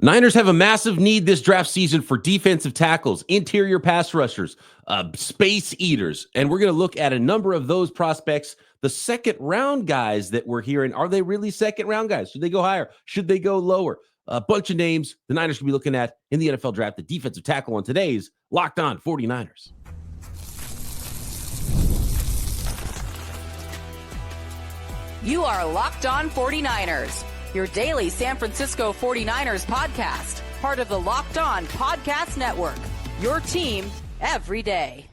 Niners have a massive need this draft season for defensive tackles, interior pass rushers, space eaters. And we're going to look at a number of those prospects. The second round guys that we're hearing, are they really second round guys? Should they go higher? Should they go lower? A bunch of names the Niners should be looking at in the NFL draft. The defensive tackle on today's Locked On 49ers. You are Locked On 49ers, your daily San Francisco 49ers podcast, part of the Locked On Podcast Network, your team every day.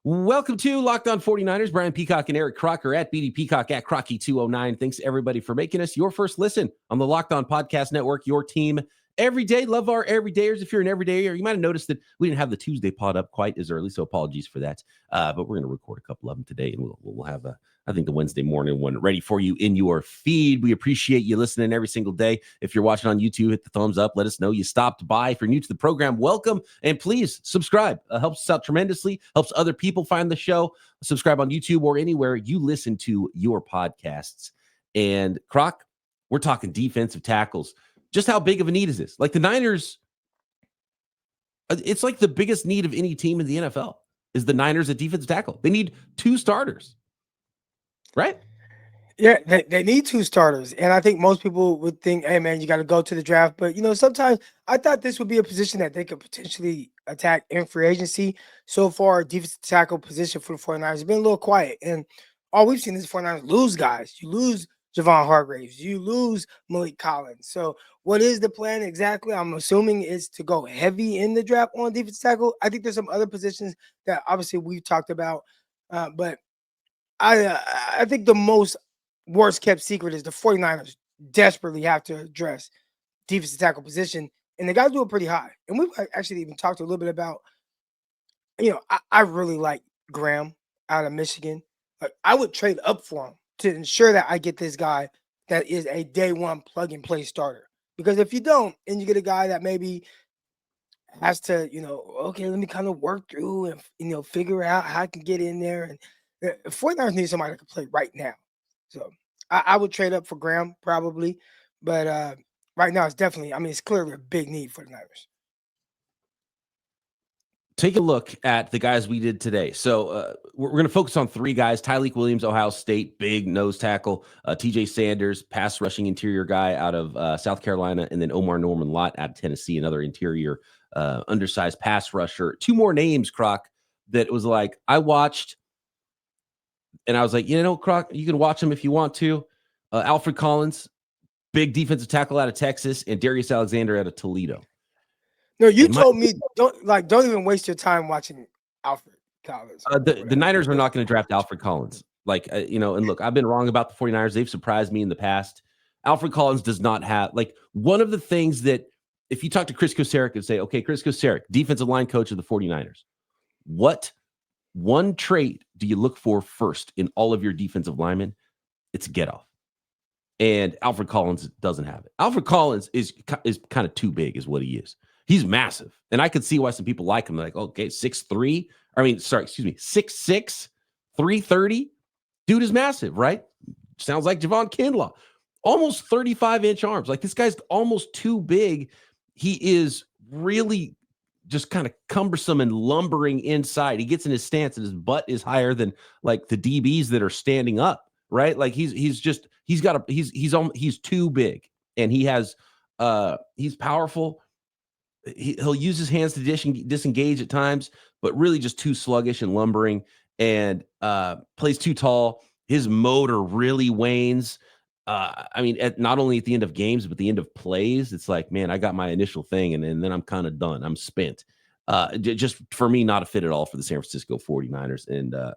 Welcome to Locked On 49ers. Brian Peacock and Eric Crocker at BD Peacock at Crocky209. Thanks everybody for making us your first listen on the Locked On Podcast Network, your team every day. Love our everydayers. If you're an everydayer, you might have noticed that we didn't have the Tuesday pod up quite as early, so apologies for that. But we're going to record a couple of them today, and we'll have I think the Wednesday morning one ready for you in your feed. We appreciate you listening every single day. If you're watching on YouTube, hit the thumbs up. Let us know you stopped by. If you're new to the program, welcome. And please subscribe. Helps us out tremendously. Helps other people find the show. Subscribe on YouTube or anywhere you listen to your podcasts. And Croc, we're talking defensive tackles. Just how big of a need is this? Like the Niners, it's like the biggest need of any team in the NFL is the Niners at defensive tackle. They need two starters. Right? Yeah, they need two starters. And I think most people would think, hey, man, you got to go to the draft. But, sometimes I thought this would be a position that they could potentially attack in free agency. So far, defensive tackle position for the 49ers has been a little quiet. And all we've seen is the 49ers lose guys. You lose Javon Hargraves. You lose Malik Collins. So what is the plan exactly? I'm assuming is to go heavy in the draft on defensive tackle. I think there's some other positions that obviously we've talked about. But I think the most worst kept secret is the 49ers desperately have to address defensive tackle position, and the guys do it pretty high. And we've actually even talked a little bit about, I really like Graham out of Michigan. Like, I would trade up for him to ensure that I get this guy that is a day one plug and play starter. Because if you don't, and you get a guy that maybe has to, okay, let me kind of work through and, figure out how I can get in there. And the 49ers need somebody that can play right now. So I would trade up for Graham probably. But right now it's definitely, it's clearly a big need for the Niners. Take a look at the guys we did today. So we're going to focus on three guys: Tyleik Williams, Ohio State, big nose tackle; TJ Sanders, pass rushing interior guy out of South Carolina; and then Omar Norman-Lott out of Tennessee, another interior undersized pass rusher. Two more names, Croc, that was like I watched, and I was like, Croc, you can watch them if you want to. Alfred Collins, big defensive tackle out of Texas, and Darius Alexander out of Toledo. No, you told me don't even waste your time watching Alfred Collins. The Niners are not going to draft Alfred Collins. And look, I've been wrong about the 49ers. They've surprised me in the past. Alfred Collins does not have, one of the things that, if you talk to Chris Kocurek and say, okay, Chris Kocurek, defensive line coach of the 49ers, what one trait do you look for first in all of your defensive linemen? It's get off. And Alfred Collins doesn't have it. Alfred Collins is kind of too big is what he is. He's massive. And I could see why some people like him. They're like, okay, 6'6", 330. Dude is massive, right? Sounds like Javon Kinlaw. Almost 35-inch arms. Like, this guy's almost too big. He is really just kind of cumbersome and lumbering inside. He gets in his stance and his butt is higher than like the DBs that are standing up, right? Like he's too big, and he's powerful. He'll use his hands to disengage at times, but really just too sluggish and lumbering, and plays too tall. His motor really wanes. Not only at the end of games, but the end of plays. It's like, man, I got my initial thing, and then I'm kind of done. I'm spent. Just for me, not a fit at all for the San Francisco 49ers. And I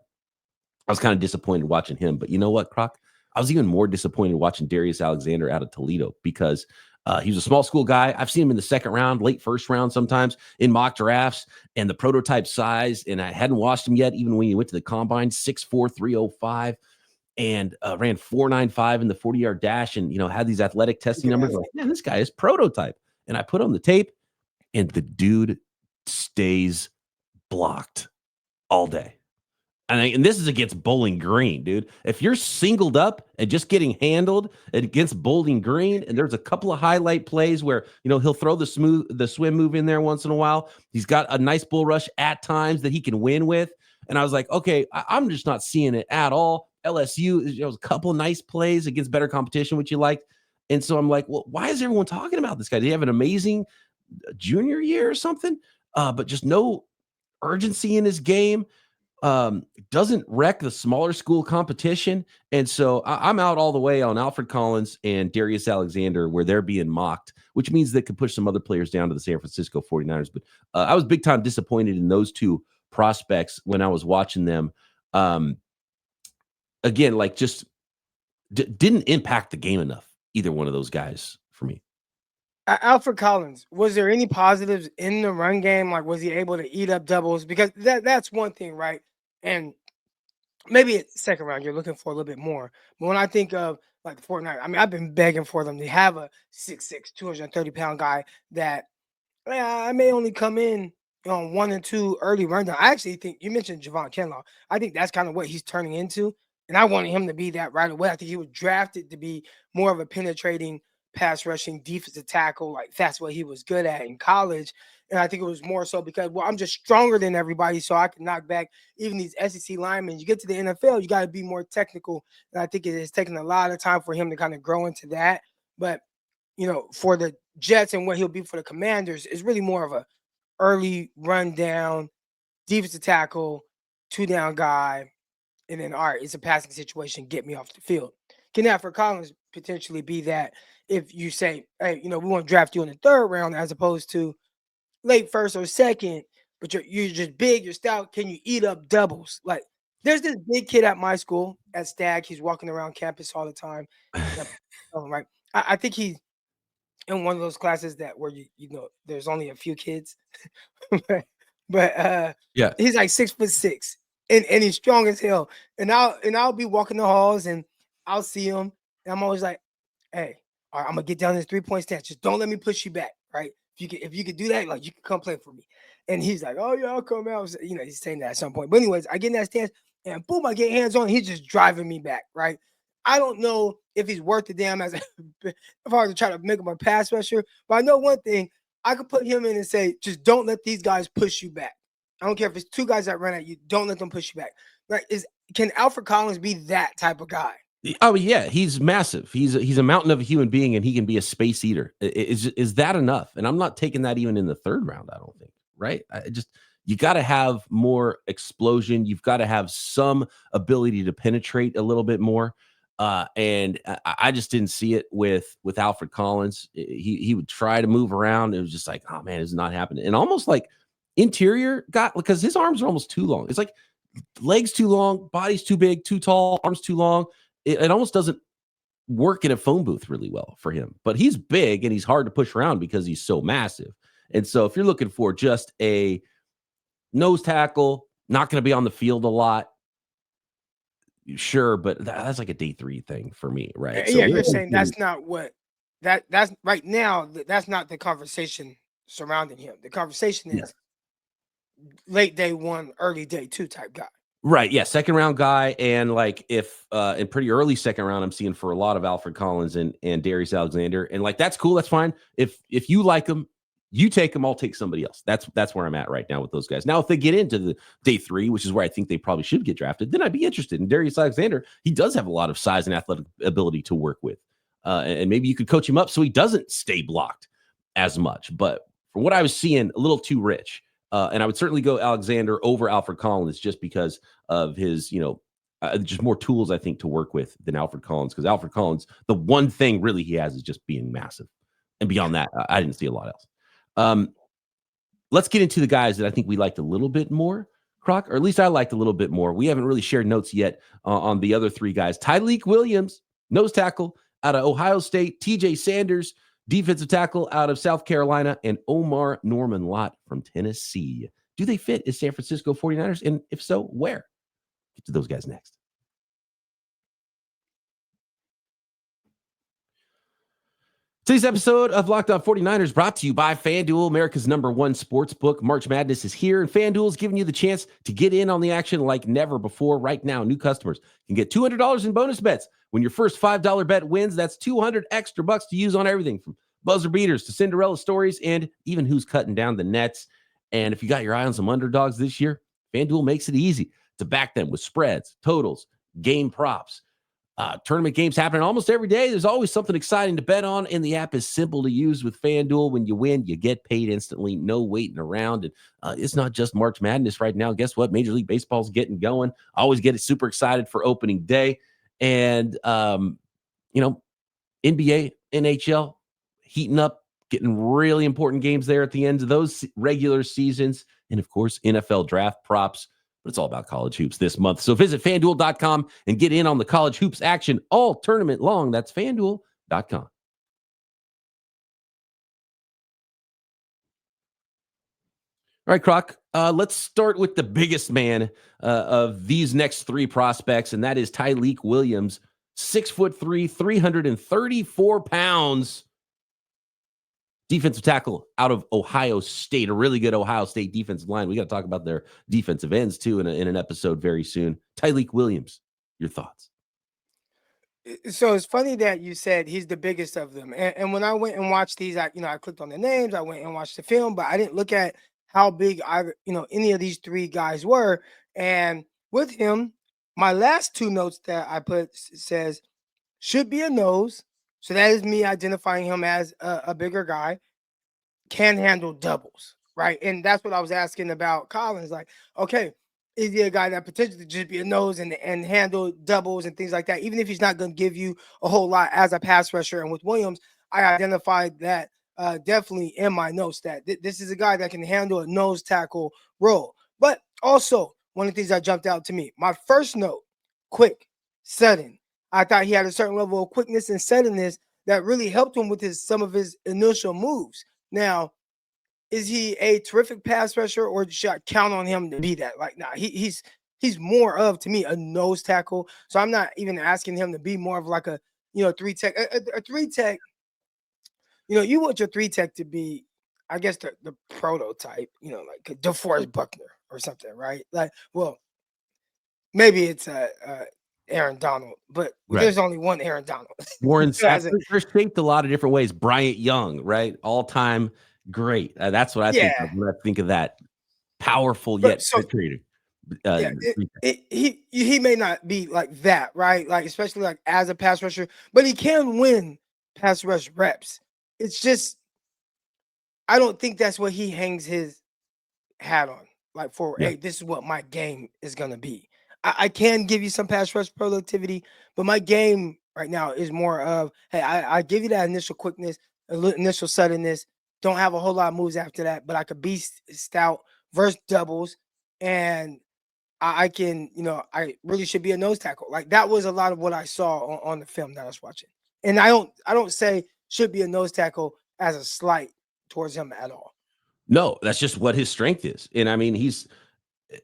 was kind of disappointed watching him. But you know what, Croc? I was even more disappointed watching Darius Alexander out of Toledo, because he was a small school guy. I've seen him in the second round, late first round sometimes in mock drafts, and the prototype size. And I hadn't watched him yet, even when he went to the combine, 6'4", 305. And ran 4.95 in the 40-yard dash, and had these athletic testing numbers. Like, man, this guy is prototype. And I put on the tape, and the dude stays blocked all day. And this is against Bowling Green, dude. If you're singled up and just getting handled against Bowling Green, and there's a couple of highlight plays where, he'll throw the swim move in there once in a while. He's got a nice bull rush at times that he can win with. And I was like, okay, I'm just not seeing it at all. LSU, a couple of nice plays against better competition, which you liked. And so I'm like, well, why is everyone talking about this guy? Did he have an amazing junior year or something? But just no urgency in his game. Doesn't wreck the smaller school competition. And so I'm out all the way on Alfred Collins and Darius Alexander, where they're being mocked, which means they could push some other players down to the San Francisco 49ers. But I was big time disappointed in those two prospects when I was watching them. Again, like just didn't impact the game enough, either one of those guys for me. Alfred Collins, was there any positives in the run game? Like, was he able to eat up doubles? Because that's one thing, right? And maybe at second round, you're looking for a little bit more. But when I think of like the 49ers, I mean, I've been begging for them to have a 6'6", 230-pound guy that I may only come in on 1 and 2 early rundown. I actually think you mentioned Javon Kinlaw. I think that's kind of what he's turning into. And I wanted him to be that right away. I think he was drafted to be more of a penetrating pass rushing defensive tackle. Like that's what he was good at in college. And I think it was more so because, I'm just stronger than everybody, so I can knock back even these SEC linemen. You get to the NFL, you got to be more technical. And I think it has taken a lot of time for him to kind of grow into that. But, for the Jets and what he'll be for the Commanders is really more of a early rundown defensive tackle, 2-down guy. And then, all right, it's a passing situation, get me off the field. Can Alfred Collins potentially be that if you say, hey, we want to draft you in the 3rd round as opposed to late 1st or 2nd, but you're just big, you're stout, can you eat up doubles? Like, there's this big kid at my school at Stag. He's walking around campus all the time. Right. I think he's in one of those classes that where there's only a few kids. but yeah, he's like 6'6". And he's strong as hell. And I'll be walking the halls and I'll see him. And I'm always like, hey, all right, I'm gonna get down this 3-point stance. Just don't let me push you back, right? If you could do that, like you can come play for me. And he's like, oh yeah, I'll come out. So, he's saying that at some point. But anyways, I get in that stance and boom, I get hands on. He's just driving me back, right? I don't know if he's worth the damn if I were to try to make him a pass rusher. But I know one thing, I could put him in and say, just don't let these guys push you back. I don't care if it's 2 guys that run at you. Don't let them push you back. Like, can Alfred Collins be that type of guy? Oh yeah, he's massive. He's a mountain of a human being, and he can be a space eater. Is that enough? And I'm not taking that even in the 3rd round. I don't think. Right? You got to have more explosion. You've got to have some ability to penetrate a little bit more. And I just didn't see it with Alfred Collins. He would try to move around. It was just like, oh man, it's not happening. And almost like interior got, because his arms are almost too long. It's like legs too long, body's too big, too tall, arms too long. It almost doesn't work in a phone booth really well for him. But he's big and he's hard to push around because he's so massive. And so if you're looking for just a nose tackle, not going to be on the field a lot, sure, but that's like a day 3 thing for me, right? Yeah, you're saying that's not what that's right now. That's not the conversation surrounding him. The conversation is late day 1, early day 2 type guy. Right. Yeah. 2nd round guy. And like if in pretty early 2nd round, I'm seeing for a lot of Alfred Collins and Darius Alexander. And like, that's cool. That's fine. If you like them, you take them, I'll take somebody else. That's where I'm at right now with those guys. Now, if they get into the day 3, which is where I think they probably should get drafted, then I'd be interested in Darius Alexander. He does have a lot of size and athletic ability to work with. And maybe you could coach him up so he doesn't stay blocked as much. But from what I was seeing, a little too rich. And I would certainly go Alexander over Alfred Collins just because of his, just more tools, I think, to work with than Alfred Collins. Because Alfred Collins, the one thing really he has is just being massive. And beyond that, I didn't see a lot else. Let's get into the guys that I think we liked a little bit more, Croc, or at least I liked a little bit more. We haven't really shared notes yet on the other 3 guys. Tyleik Williams, nose tackle out of Ohio State. TJ Sanders, defensive tackle out of South Carolina, and Omar Norman-Lott from Tennessee. Do they fit as San Francisco 49ers? And if so, where? Get to those guys next. Today's episode of Locked On 49ers brought to you by FanDuel, America's #1 sports book. March Madness is here, and FanDuel is giving you the chance to get in on the action like never before. Right now, new customers can get $200 in bonus bets when your first $5 bet wins. That's $200 extra bucks to use on everything from buzzer beaters to Cinderella stories and even who's cutting down the nets. And if you got your eye on some underdogs this year, FanDuel makes it easy to back them with spreads, totals, game props. Tournament games happening almost every day. There's always something exciting to bet on, and the app is simple to use with FanDuel. When you win, you get paid instantly. No waiting around. And it's not just March Madness right now. Guess what? Major League Baseball is getting going. I always get super excited for opening day. And, NBA, NHL heating up, getting really important games there at the end of those regular seasons. And, of course, NFL draft props. But it's all about college hoops this month. So visit FanDuel.com and get in on the college hoops action all tournament long. That's FanDuel.com. All right, Croc, let's start with the biggest man of these next three prospects, and that is Tyleik Williams, 6'3", 334 pounds. Defensive tackle out of Ohio State, a really good Ohio State defensive line. We got to talk about their defensive ends, too, in an episode very soon. Tyleik Williams, your thoughts? So it's funny that you said he's the biggest of them. And when I went and watched these, I clicked on the names, I went and watched the film, but I didn't look at how big any of these three guys were. And with him, my last two notes that I put says, should be a nose. So that is me identifying him as a bigger guy, can handle doubles, right? And that's what I was asking about Collins. Like, okay, is he a guy that potentially just be a nose and handle doubles and things like that, even if he's not going to give you a whole lot as a pass rusher? And with Williams, I identified that definitely in my notes that this is a guy that can handle a nose tackle role. But also, one of the things that jumped out to me, my first note, quick, sudden. I thought he had a certain level of quickness and suddenness that really helped him with some of his initial moves. Now, is he a terrific pass rusher, or should I count on him to be that? Like, nah, he's more of, to me, a nose tackle. So I'm not even asking him to be more of like a three tech. A three tech. You want your three tech to be, I guess, the prototype. Like a DeForest Buckner or something, right? Like, well, maybe it's Aaron Donald, but There's only one Aaron Donald. Warren Sapp, they're shaped a lot of different ways. Bryant Young, right? All-time great. That's what I think of when I think of that powerful yet creative. He may not be like that, right? Like, especially like as a pass rusher, but he can win pass rush reps. It's just, I don't think that's what he hangs his hat on. Like, hey, this is what my game is going to be. I can give you some pass rush productivity, but my game right now is more of, hey, I give you that initial quickness, initial suddenness. Don't have a whole lot of moves after that, but I could be stout versus doubles, and I can, I really should be a nose tackle. Like, that was a lot of what I saw on the film that I was watching. And I don't say should be a nose tackle as a slight towards him at all. No, that's just what his strength is. And I mean,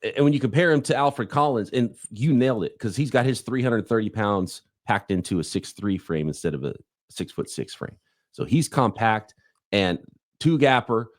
and when you compare him to Alfred Collins, and you nailed it, because he's got his 330 pounds packed into a 6'3" frame instead of a 6'6" frame. So he's compact and two gapper,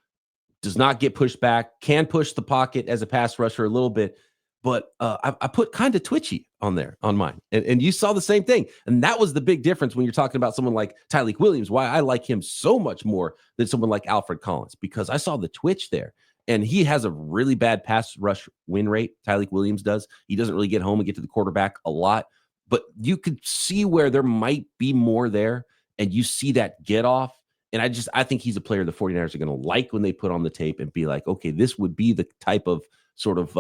does not get pushed back, can push the pocket as a pass rusher a little bit. But I put kind of twitchy on mine. And you saw the same thing. And that was the big difference when you're talking about someone like Tyleik Williams, why I like him so much more than someone like Alfred Collins, because I saw the twitch there. And he has a really bad pass rush win rate. Tyleik Williams does. He doesn't really get home and get to the quarterback a lot. But you could see where there might be more there. And you see that get off. And I think he's a player the 49ers are going to like when they put on the tape and be like, okay, this would be the type of sort of,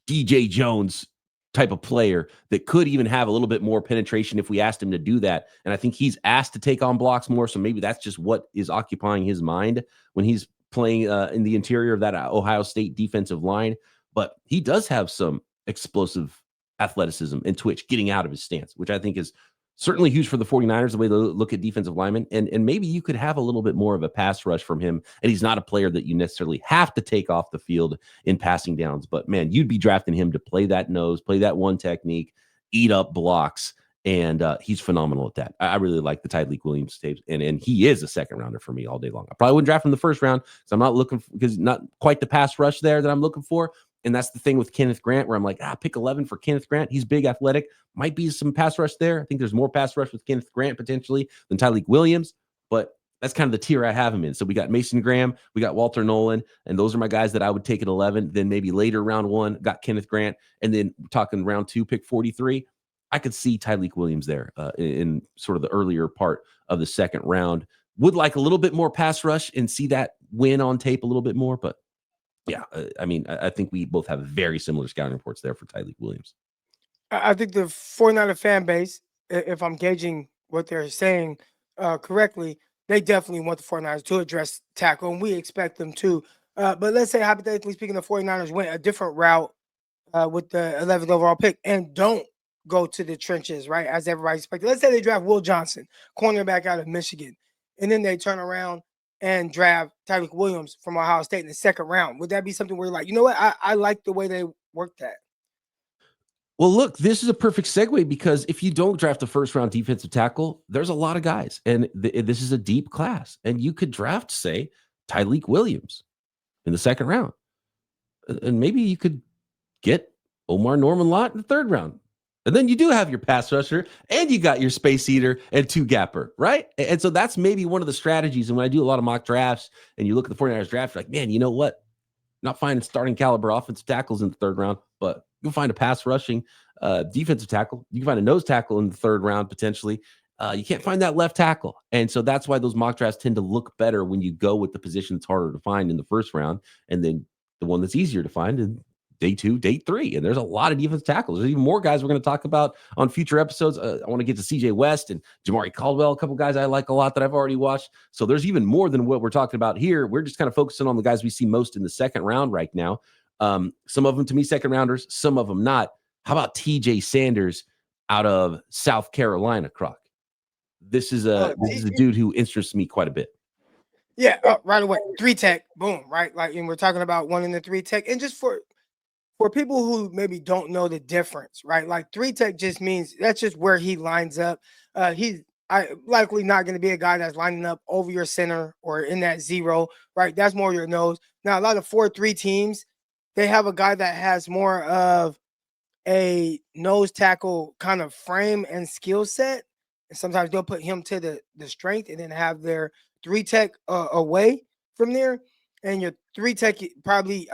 DJ Jones type of player that could even have a little bit more penetration if we asked him to do that. And I think he's asked to take on blocks more. So maybe that's just what is occupying his mind when he's playing in the interior of that Ohio State defensive line. But he does have some explosive athleticism and twitch getting out of his stance, which I think is certainly huge for the 49ers, the way they look at defensive linemen. And maybe you could have a little bit more of a pass rush from him. And he's not a player that you necessarily have to take off the field in passing downs. But, man, you'd be drafting him to play that nose, play that one technique, eat up blocks, And he's phenomenal at that. I really like the Tyleik Williams tapes, and he is a second rounder for me all day long. I probably wouldn't draft him in the first round because I'm not looking because not quite the pass rush there that I'm looking for. And that's the thing with Kenneth Grant, where I'm like, pick 11 for Kenneth Grant. He's big, athletic, might be some pass rush there. I think there's more pass rush with Kenneth Grant potentially than Tyleik Williams, but that's kind of the tier I have him in. So we got Mason Graham, we got Walter Nolan, and those are my guys that I would take at 11. Then maybe later round 1, got Kenneth Grant, and then talking round 2, pick 43. I could see Tyleik Williams there in sort of the earlier part of the second round. Would like a little bit more pass rush and see that win on tape a little bit more. But yeah, I think we both have very similar scouting reports there for Tyleik Williams. I think the 49er fan base, if I'm gauging what they're saying correctly, they definitely want the 49ers to address tackle, and we expect them to. But let's say, hypothetically speaking, the 49ers went a different route with the 11th overall pick and don't go to the trenches, right, as everybody expected. Let's say they draft Will Johnson, cornerback out of Michigan, and then they turn around and draft Tyreek Williams from Ohio State in the second round. Would that be something where you're like, you know what, I like the way they worked that? Well, look, this is a perfect segue because if you don't draft a first-round defensive tackle, there's a lot of guys, and this is a deep class, and you could draft, say, Tyleik Williams in the second round, and maybe you could get Omar Norman-Lott in the third round. And then you do have your pass rusher, and you got your space eater and 2-gapper, right? And so that's maybe one of the strategies. And when I do a lot of mock drafts and you look at the 49ers draft, you're like, man, you know what? Not finding starting caliber offensive tackles in the third round, but you'll find a pass rushing defensive tackle. You can find a nose tackle in the third round, potentially. You can't find that left tackle. And so that's why those mock drafts tend to look better when you go with the position that's harder to find in the first round, and then the one that's easier to find in day 2, day 3. And there's a lot of defensive tackles. There's even more guys we're going to talk about on future episodes. I want to get to CJ West and Jamari Caldwell, a couple guys I like a lot that I've already watched. So there's even more than what we're talking about here. We're just kind of focusing on the guys we see most in the second round right now. Some of them, to me, second rounders, some of them not. How about TJ Sanders out of South Carolina, Croc? This is a dude who interests me quite a bit. Yeah, right away. 3-tech, boom, right? Like, and we're talking about one in the 3-tech. And just for people who maybe don't know the difference, right? Like 3-tech just means that's just where he lines up. He's likely not going to be a guy that's lining up over your center or in that 0, right? That's more your nose. Now, a lot of 4-3 teams, they have a guy that has more of a nose tackle kind of frame and skill set. And sometimes they'll put him to the strength and then have their 3-tech away from there. And your 3-tech probably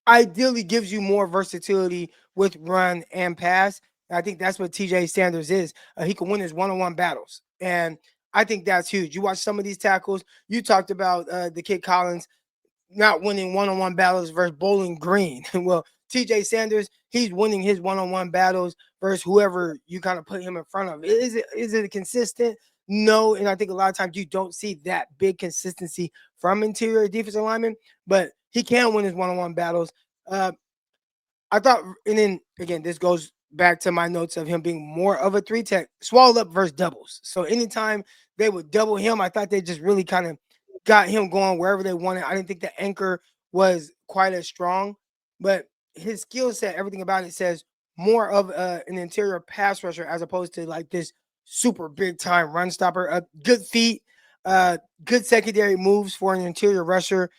ideally gives you more versatility with run and pass. And I think that's what TJ Sanders is. He can win his one-on-one battles. And I think that's huge. You watch some of these tackles. You talked about the kid Collins not winning one-on-one battles versus Bowling Green. Well, TJ Sanders, he's winning his one-on-one battles versus whoever you kind of put him in front of. Is it consistent? No, and I think a lot of times you don't see that big consistency from interior defensive linemen, but he can win his one-on-one battles. I thought, and then again, this goes back to my notes of him being more of a 3-tech, swallowed up versus doubles. So anytime they would double him, I thought they just really kind of got him going wherever they wanted. I didn't think the anchor was quite as strong, but his skill set, everything about it says more of an interior pass rusher as opposed to like this super big time run stopper. Good feet, good secondary moves for an interior rusher.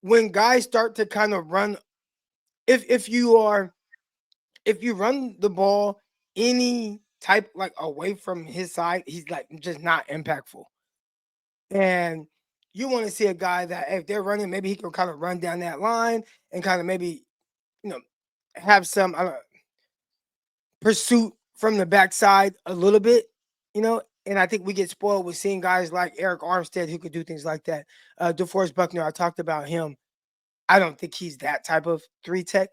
When guys start to kind of run, if you run the ball any type like away from his side, he's like just not impactful. And you want to see a guy that if they're running, maybe he can kind of run down that line and kind of maybe, have some pursuit from the backside a little bit, and I think we get spoiled with seeing guys like Eric Armstead who could do things like that. DeForest Buckner, I talked about him. I don't think he's that type of 3-tech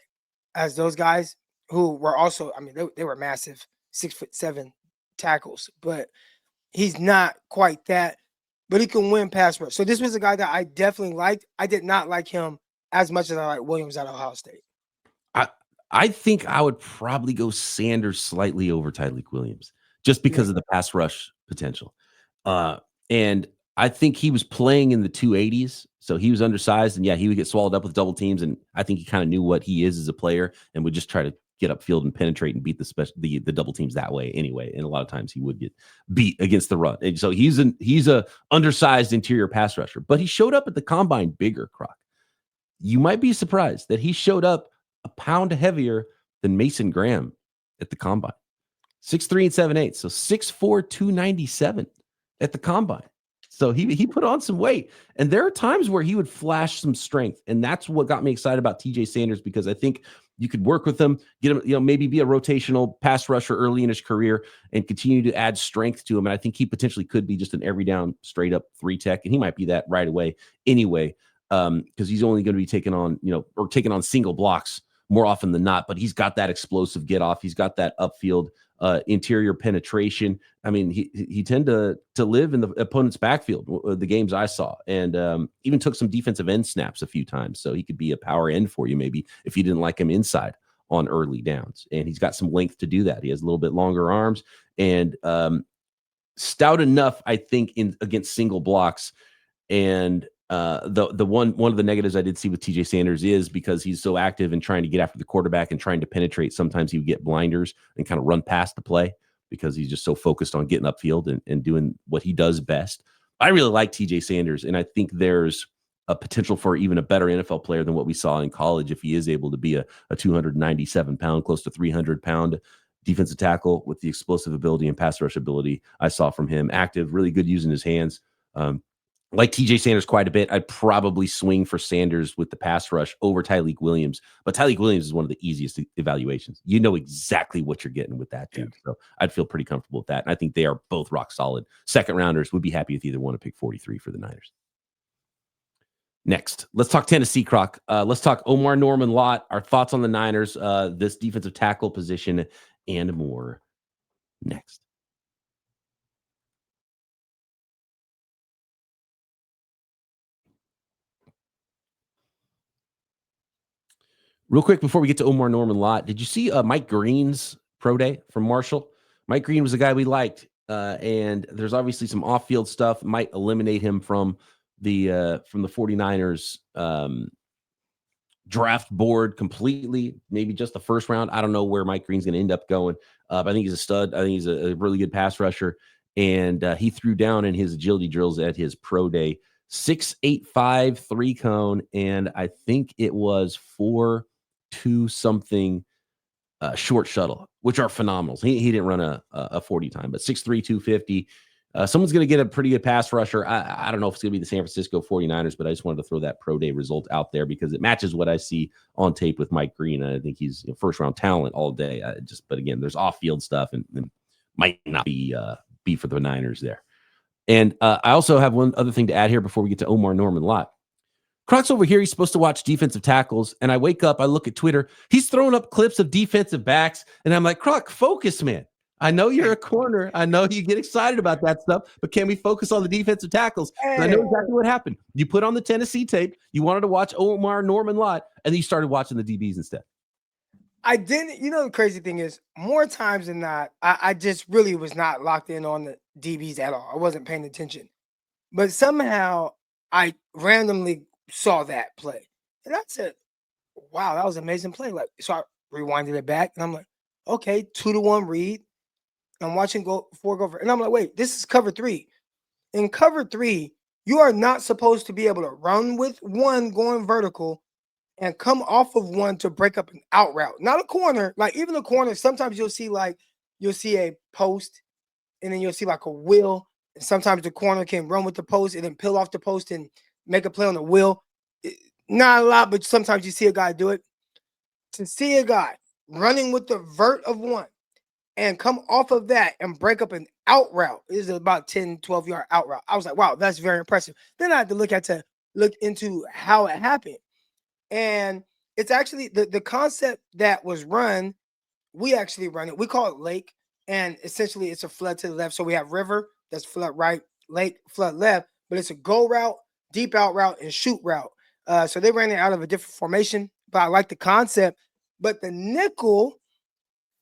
as those guys who were also, they were massive 6'7" tackles, but he's not quite that, but he can win pass rush. So this was a guy that I definitely liked. I did not like him as much as I like Williams out of Ohio State. I think I would probably go Sanders slightly over Tyleik Williams just because of the pass rush potential. And I think he was playing in the 280s, so he was undersized, and he would get swallowed up with double teams, and I think he kind of knew what he is as a player and would just try to get upfield and penetrate and beat the double teams that way anyway. And a lot of times he would get beat against the run. And so he's a undersized interior pass rusher, but he showed up at the combine bigger, Croc. You might be surprised that he showed up a pound heavier than Mason Graham at the combine. 6'3" and 7'8". So 6'4", 297 at the combine. So he put on some weight. And there are times where he would flash some strength. And that's what got me excited about TJ Sanders, because I think you could work with him, get him, maybe be a rotational pass rusher early in his career and continue to add strength to him. And I think he potentially could be just an every down, straight up 3 tech. And he might be that right away anyway, because he's only going to be taking on single blocks more often than not. But he's got that explosive get off. He's got that upfield interior penetration. I mean, he tended to live in the opponent's backfield, the games I saw, and even took some defensive end snaps a few times. So he could be a power end for you, maybe, if you didn't like him inside on early downs. And he's got some length to do that. He has a little bit longer arms and stout enough, I think, against single blocks. And the one of the negatives I did see with TJ Sanders is because he's so active in trying to get after the quarterback and trying to penetrate, sometimes he would get blinders and kind of run past the play because he's just so focused on getting upfield and doing what he does best. I really like TJ Sanders, and I think there's a potential for even a better NFL player than what we saw in college if he is able to be a 297-pound, close to 300-pound defensive tackle with the explosive ability and pass rush ability I saw from him. Active, really good using his hands. Like TJ Sanders quite a bit. I'd probably swing for Sanders with the pass rush over Tyleik Williams, but Tyleik Williams is one of the easiest evaluations. You know exactly what you're getting with that dude. So I'd feel pretty comfortable with that. And I think they are both rock solid. Second rounders. Would be happy with either one to pick 43 for the Niners. Next, let's talk Tennessee, Croc. Let's talk Omar Norman-Lott, our thoughts on the Niners, this defensive tackle position, and more next. Real quick, before we get to Omar Norman-Lott, did you see Mike Green's pro day from Marshall? Mike Green was a guy we liked, and there's obviously some off-field stuff might eliminate him from the 49ers draft board completely, maybe just the first round. I don't know where Mike Green's going to end up going, but I think he's a stud. I think he's a really good pass rusher, and he threw down in his agility drills at his pro day 6.85 3-cone, and I think it was 4.2 something short shuttle, which are phenomenals. He didn't run a 40 time, but 6'3", 250. Someone's going to get a pretty good pass rusher. I don't know if it's going to be the San Francisco 49ers, but I just wanted to throw that pro day result out there because it matches what I see on tape with Mike Green. I think he's first round talent all day. But again, there's off field stuff and might not be for the Niners there. And I also have one other thing to add here before we get to Omar Norman-Lott. Croc's over here. He's supposed to watch defensive tackles. And I wake up, I look at Twitter. He's throwing up clips of defensive backs. And I'm like, Croc, focus, man. I know you're a corner. I know you get excited about that stuff. But can we focus on the defensive tackles? I know exactly what happened. You put on the Tennessee tape. You wanted to watch Omar Norman-Lott. And then you started watching the DBs instead. I didn't. You know, the crazy thing is, more times than not, I just really was not locked in on the DBs at all. I wasn't paying attention. But somehow I randomly saw that play. And I said, wow, that was an amazing play. Like, so I rewinded it back and I'm like, okay, 2-1 read. I'm watching go for. And I'm like, wait, this is cover 3. In cover 3, you are not supposed to be able to run with one going vertical and come off of one to break up an out route. Not a corner. Like, even a corner, sometimes you'll see a post and then you'll see like a wheel. And sometimes the corner can run with the post and then peel off the post and make a play on the wheel. Not a lot, but sometimes you see a guy do it. To see a guy running with the vert of one and come off of that and break up an out route, is about 10, 12-yard out route. I was like, wow, that's very impressive. Then I had to look into how it happened. And it's actually the concept that was run, we actually run it. We call it lake, and essentially it's a flood to the left. So we have river, that's flood right, lake, flood left, but it's a go route, deep out route, and shoot route. So they ran it out of a different formation, but I like the concept. But the nickel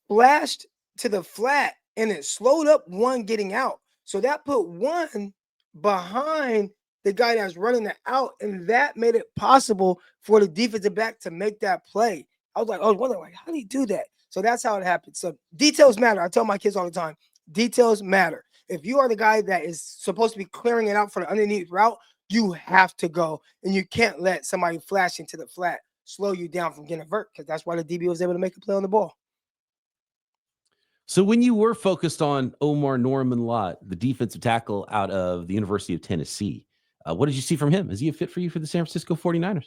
flashed to the flat, and it slowed up one getting out. So that put one behind the guy that's running it out, and that made it possible for the defensive back to make that play. I was wondering, like, how do you do that? So that's how it happens. So details matter. I tell my kids all the time, details matter. If you are the guy that is supposed to be clearing it out for the underneath route, you have to go. And you can't let somebody flash into the flat slow you down from getting a vert, because that's why the DB was able to make a play on the ball. So when you were focused on Omar Norman-Lott, the defensive tackle out of the University of Tennessee, what did you see from him? Is he a fit for you for the San Francisco 49ers?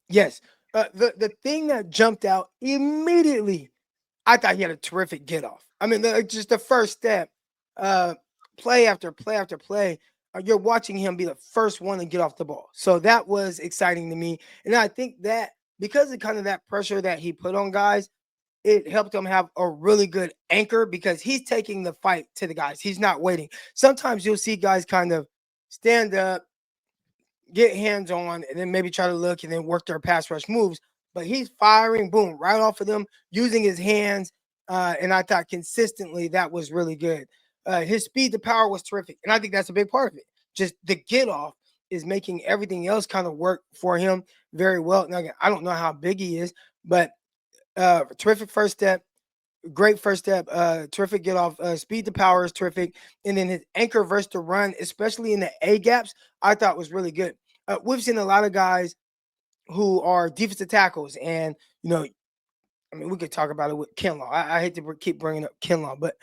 Yes. The thing that jumped out immediately, I thought he had a terrific get off. I mean, just the first step, play after play after play, you're watching him be the first one to get off the ball. So that was exciting to me. And I think that because of kind of that pressure that he put on guys, it helped him have a really good anchor, because he's taking the fight to the guys. He's not waiting. Sometimes you'll see guys kind of stand up, get hands on, and then maybe try to look and then work their pass rush moves. But he's firing, boom, right off of them, using his hands. And I thought consistently that was really good. His speed to power was terrific. And I think that's a big part of it. Just the get off is making everything else kind of work for him very well. Now, again, I don't know how big he is, but terrific first step, great first step, terrific get off, speed to power is terrific. And then his anchor versus the run, especially in the A gaps, I thought was really good. We've seen a lot of guys who are defensive tackles, and, you know, I mean, we could talk about it with Kinlaw. I hate to keep bringing up Kinlaw, but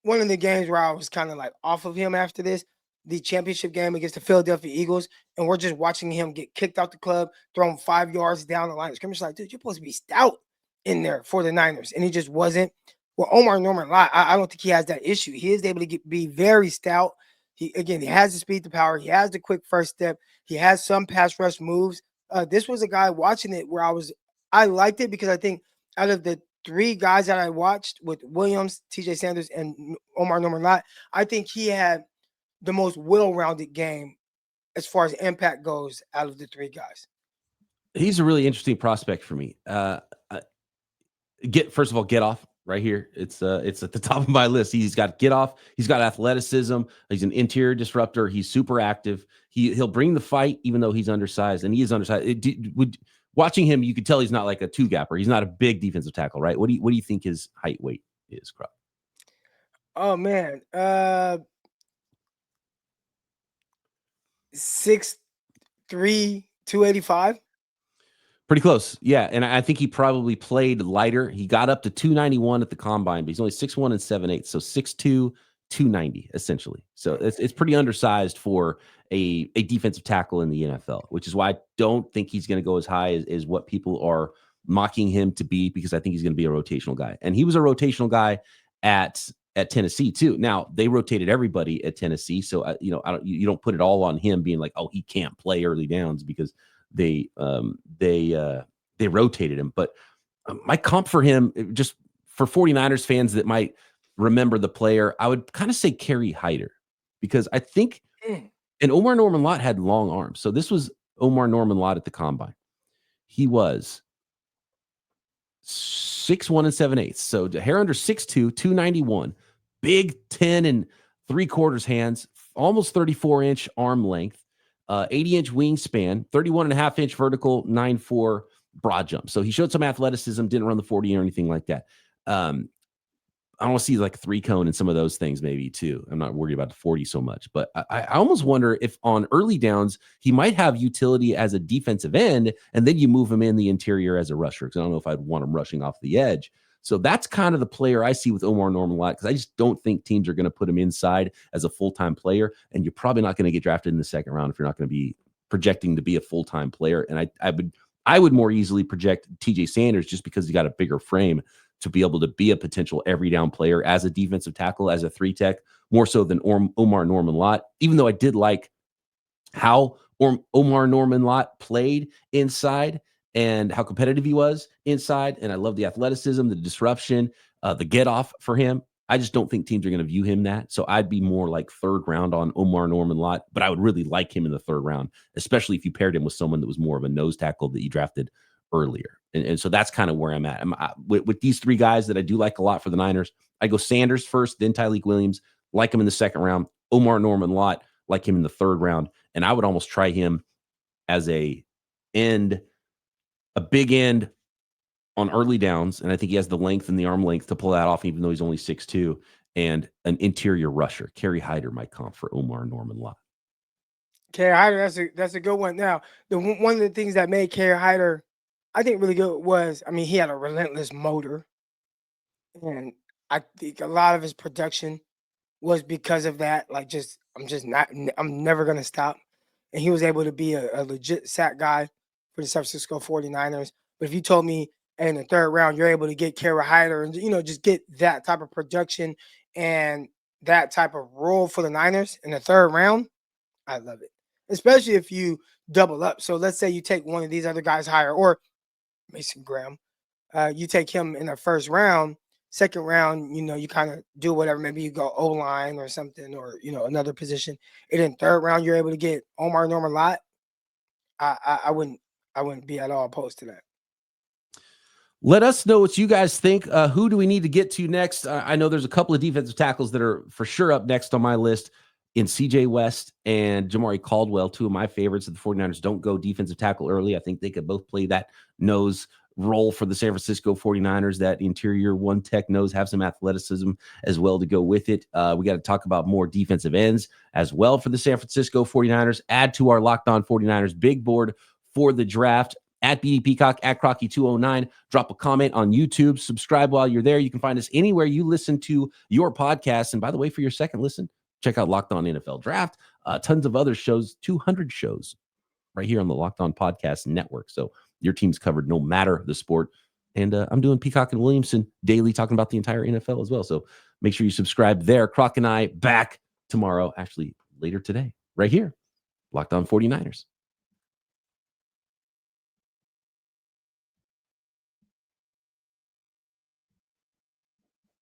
one of the games where I was kind of like off of him after this, the championship game against the Philadelphia Eagles, and we're just watching him get kicked out the club, thrown 5 yards down the line of scrimmage. Like, dude, you're supposed to be stout in there for the Niners, and he just wasn't. Well, Omar Norman-Lott, I don't think he has that issue. He is able to be very stout. He has the speed to power. He has the quick first step. He has some pass rush moves. This was a guy watching it where I liked it, because I think out of the 3 guys that I watched with Williams, TJ Sanders, and Omar Norman-Lott, I think he had the most well-rounded game as far as impact goes out of the 3 guys. He's a really interesting prospect for me. First of all, get off right here. It's at the top of my list. He's got get off. He's got athleticism. He's an interior disruptor. He's super active. He'll bring the fight, even though he's undersized, and he is undersized. Watching him, you could tell he's not like a 2-gapper. He's not a big defensive tackle, right? What do you think his height weight is, Croc? Oh man, 6'3", 285. Pretty close. Yeah. And I think he probably played lighter. He got up to 291 at the combine, but he's only 6'1" and 7/8. So 6'2", 290, essentially. So it's pretty undersized for a defensive tackle in the NFL, which is why I don't think he's going to go as high as what people are mocking him to be, because I think he's going to be a rotational guy. And he was a rotational guy at Tennessee too. Now they rotated everybody at Tennessee. So, you don't put it all on him being like, oh, he can't play early downs, because they rotated him. But my comp for him, just for 49ers fans that might remember the player, I would kind of say Kerry Hyder, because I think, and Omar Norman-Lott had long arms. So this was Omar Norman-Lott at the combine. He was 6'1" and 7/8. So a hair under 6'2", 291, big 10 3/4 hands, almost 34-inch arm length, 80-inch wingspan, 31.5-inch vertical, 9'4" broad jump. So he showed some athleticism, didn't run the 40 or anything like that. I want to see like 3-cone and some of those things maybe too. I'm not worried about the 40 so much, but I almost wonder if on early downs, he might have utility as a defensive end, and then you move him in the interior as a rusher, because I don't know if I'd want him rushing off the edge. So that's kind of the player I see with Omar Norman-Lott, because I just don't think teams are going to put him inside as a full-time player, and you're probably not going to get drafted in the second round if you're not going to be projecting to be a full-time player. And I would more easily project TJ Sanders, just because he got a bigger frame to be able to be a potential every down player as a defensive tackle, as a 3-tech, more so than Omar Norman-Lott, even though I did like how Omar Norman-Lott played inside and how competitive he was inside. And I love the athleticism, the disruption, the get off for him. I just don't think teams are going to view him that. So I'd be more like 3rd round on Omar Norman-Lott, but I would really like him in the 3rd round, especially if you paired him with someone that was more of a nose tackle that you drafted earlier. And so that's kind of where I'm at. With these 3 guys that I do like a lot for the Niners, I go Sanders first, then Tyleik Williams, like him in the 2nd round, Omar Norman-Lott, like him in the 3rd round. And I would almost try him as a big end, on early downs, and I think he has the length and the arm length to pull that off, even though he's only 6'2", and an interior rusher. Kerry Hyder might comp for Omar Norman-Lott. Kerry Hyder, that's a good one. Now, one of the things that made Kerry Hyder, I think, really good was, I mean, he had a relentless motor, and I think a lot of his production was because of that. Like, I'm never gonna stop, and he was able to be a legit sack guy for the San Francisco 49ers. But if you told me in the third round you're able to get Kerry Hyder and just get that type of production and that type of role for the Niners in the third round, I love it. Especially if you double up. So let's say you take one of these other guys higher, or Mason Graham. You take him in the first round. Second round, you kind of do whatever. Maybe you go O-line or something, or another position. And then third round, you're able to get Omar Norman-Lott. I wouldn't be at all opposed to that. Let us know what you guys think. Who do we need to get to next? I know there's a couple of defensive tackles that are for sure up next on my list in CJ West and Jamari Caldwell, two of my favorites. The 49ers don't go defensive tackle early. I think they could both play that nose role for the San Francisco 49ers. That interior one tech nose, have some athleticism as well to go with it. We got to talk about more defensive ends as well for the San Francisco 49ers. Add to our Locked On 49ers big board for the draft. At BD Peacock, at Crocky209. Drop a comment on YouTube. Subscribe while you're there. You can find us anywhere you listen to your podcast. And by the way, for your second listen, check out Locked On NFL Draft. Tons of other shows, 200 shows right here on the Locked On Podcast Network. So your team's covered no matter the sport. And I'm doing Peacock and Williamson daily, talking about the entire NFL as well. So make sure you subscribe there. Croc and I back tomorrow, actually later today, right here. Locked On 49ers.